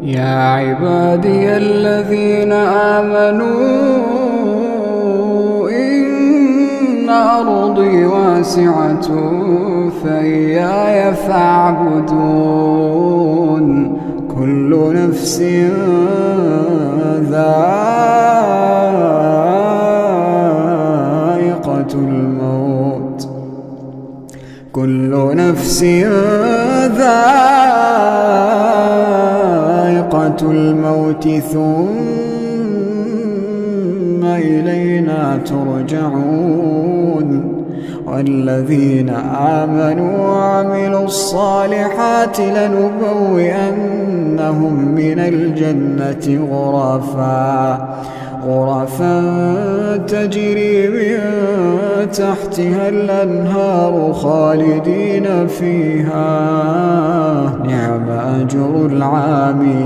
يا عبادي الذين آمنوا إن أرضي واسعة فإياي فاعبدون كل نفس ذائقة الموت كل نفس ذائقة الموت ثم إلينا ترجعون والذين آمنوا وعملوا الصالحات لنبوئنهم من الجنة غرفا تجري من تحتها الأنهار خالدين فيها نعم أجر العاملين.